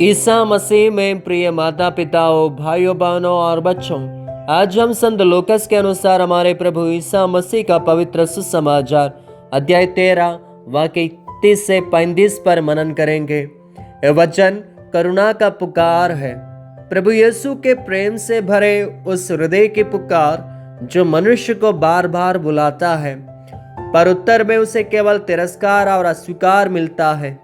ईसा मसीह में प्रिय माता पिताओं, भाइयों बहनों और बच्चों, आज हम संत लूकस के अनुसार हमारे प्रभु ईसा मसीह का पवित्र सुसमाचार अध्याय 13 वाक्य 31 से 35 पर मनन करेंगे। यह वचन करुणा का पुकार है। प्रभु यीशु के प्रेम से भरे उस हृदय की पुकार जो मनुष्य को बार बार बुलाता है, पर उत्तर में उसे केवल तिरस्कार और अस्वीकार मिलता है।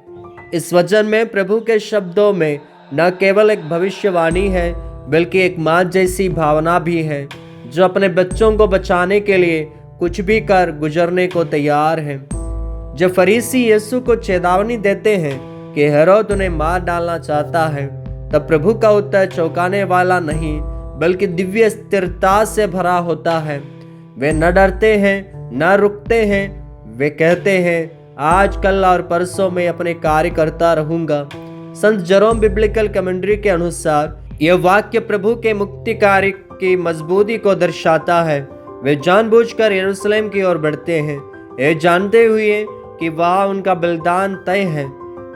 इस वचन में प्रभु के शब्दों में न केवल एक भविष्यवाणी है, बल्कि एक माँ जैसी भावना भी है, जो अपने बच्चों को बचाने के लिए कुछ भी कर गुजरने को तैयार है। जब फरीसी यीशु को चेतावनी देते हैं कि हेरोद उन्हें मार डालना चाहता है, तब प्रभु का उत्तर चौंकाने वाला नहीं, बल्कि दिव्य स्थिरता से भरा होता है। वे न डरते हैं, न रुकते हैं। वे कहते हैं, आज कल और परसों में अपने कार्य करता रहूंगा। संत जेरोम बिब्लिकल कमेंट्री के अनुसार यह वाक्य प्रभु के मुक्ति कार्य की मजबूती को दर्शाता है। वे जानबूझकर यरूशलेम की ओर बढ़ते हैं, ये जानते हुए कि वहाँ उनका बलिदान तय है।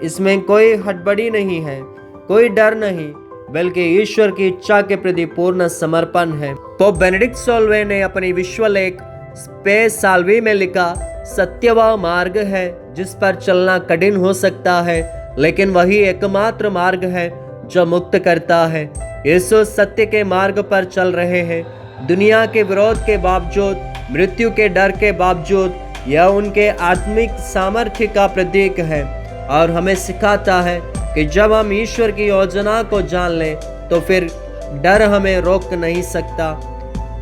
इसमें कोई हड़बड़ी नहीं है, कोई डर नहीं, बल्कि ईश्वर की इच्छा के प्रति पूर्ण समर्पण है। पोप बेनेडिक्ट 16वें ने अपनी विश्व लेख स्पेस साल्वी में लिखा, सत्य वह मार्ग है जिस पर चलना कठिन हो सकता है, लेकिन वही एकमात्र मार्ग है जो मुक्त करता है। यीशु सत्य के मार्ग पर चल रहे हैं। दुनिया के विरोध के बावजूद, मृत्यु के डर के बावजूद, यह उनके आत्मिक सामर्थ्य का प्रतीक है और हमें सिखाता है कि जब हम ईश्वर की योजना को जान लें तो फिर डर हमें रोक नहीं सकता।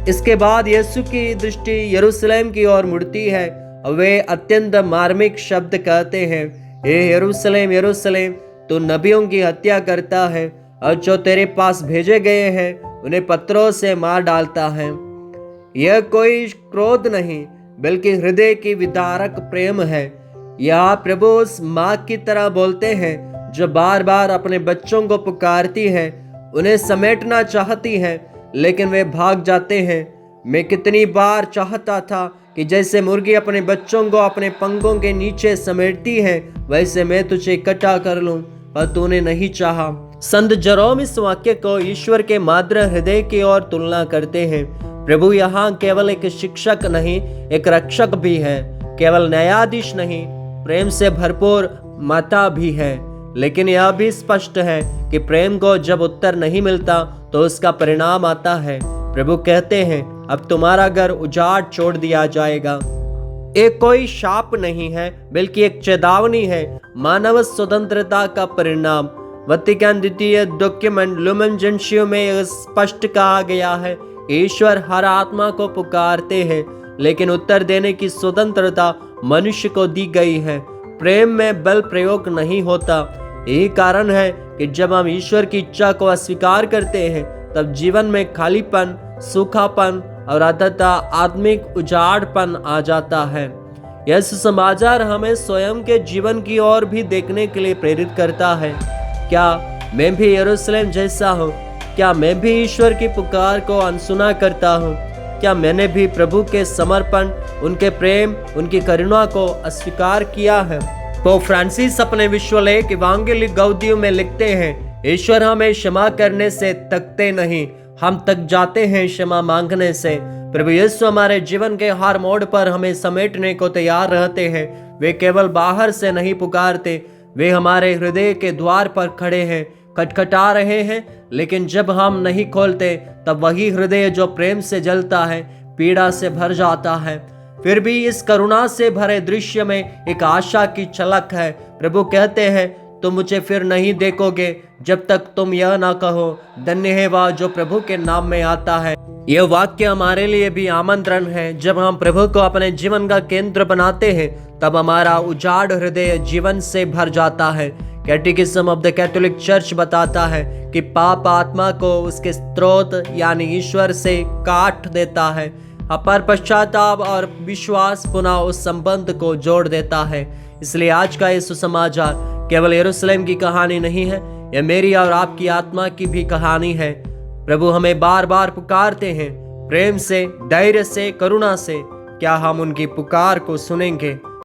इसके बाद यीशु की दृष्टि यरूशलेम की ओर मुड़ती है। वे अत्यंत मार्मिक शब्द कहते हैं, हे यरूशलेम यरूशलेम, तू नबियों की हत्या करता है और जो तेरे पास भेजे गए हैं उन्हें पत्थरों से मार डालता है। यह कोई क्रोध नहीं, बल्कि हृदय की विदारक प्रेम है। यह प्रभु उस माँ की तरह बोलते हैं जो बार बार अपने बच्चों को पुकारती है, उन्हें समेटना चाहती है, लेकिन वे भाग जाते हैं। मैं कितनी बार चाहता था कि जैसे मुर्गी अपने बच्चों को अपने पंखों के नीचे समेटती है, वैसे मैं तुझे इकट्ठा कर लूं, पर तूने नहीं चाहा। संत जेरोम इस वाक्य को ईश्वर के माद्र हृदय की ओर तुलना करते हैं। प्रभु यहाँ केवल एक शिक्षक नहीं, एक रक्षक भी है। केवल न्यायाधीश नहीं, प्रेम से भरपूर माता भी है। लेकिन यह भी स्पष्ट है कि प्रेम को जब उत्तर नहीं मिलता तो उसका परिणाम आता है। प्रभु कहते हैं, अब तुम्हारा घर उजाड़ छोड़ दिया जाएगा। एक कोई शाप नहीं है, बल्कि एक चेतावनी है, मानव स्वतंत्रता का परिणाम। वतिकान द्वितीय डॉक्यूमेंट लुमेन जेंशियो में यह स्पष्ट कहा गया है, ईश्वर हर आत्मा को पुकारते हैं, लेकिन उत्तर देने की स्वतंत्रता मनुष्य को दी गई है। प्रेम में बल प्रयोग नहीं होता। यही कारण है कि जब हम ईश्वर की इच्छा को अस्वीकार करते हैं, तब जीवन में खालीपन, सूखापन और अंततः आत्मिक उजाड़पन आ जाता है। यह सुसमाचार हमें स्वयं के जीवन की ओर भी देखने के लिए प्रेरित करता है। क्या मैं भी यरूशलेम जैसा हूँ? क्या मैं भी ईश्वर की पुकार को अनसुना करता हूँ? क्या मैंने भी प्रभु के समर्पण, उनके प्रेम, उनकी करुणा को अस्वीकार किया है? पोप फ्रांसिस अपने विश्वलेख इवांगेलिक गौदियम में लिखते हैं, ईश्वर हमें क्षमा करने से थकते नहीं, हम तक जाते हैं क्षमा मांगने से। प्रभु यीशु हमारे जीवन के हर मोड़ पर हमें समेटने को तैयार रहते हैं। वे केवल बाहर से नहीं पुकारते, वे हमारे हृदय के द्वार पर खड़े हैं, खटखटा रहे हैं। लेकिन जब हम नहीं खोलते, तब वही हृदय जो प्रेम से जलता है, पीड़ा से भर जाता है। फिर भी इस करुणा से भरे दृश्य में एक आशा की झलक है। प्रभु कहते हैं, तुम मुझे फिर नहीं देखोगे जब तक तुम यह ना कहो, धन्य है वह जो प्रभु के नाम में आता है। यह वाक्य हमारे लिए भी आमंत्रण है। जब हम प्रभु को अपने जीवन का केंद्र बनाते हैं, तब हमारा उजाड़ हृदय जीवन से भर जाता है। कैटेकिज्म ऑफ द कैथोलिक चर्च बताता है कि पाप आत्मा को उसके स्रोत यानी ईश्वर से काट देता है, पर पश्चाताप और विश्वास पुनः उस संबंध को जोड़ देता है। इसलिए आज का ये सुसमाचार केवल यरूशलेम की कहानी नहीं है, यह मेरी और आपकी आत्मा की भी कहानी है। प्रभु हमें बार बार पुकारते हैं, प्रेम से, धैर्य से, करुणा से। क्या हम उनकी पुकार को सुनेंगे?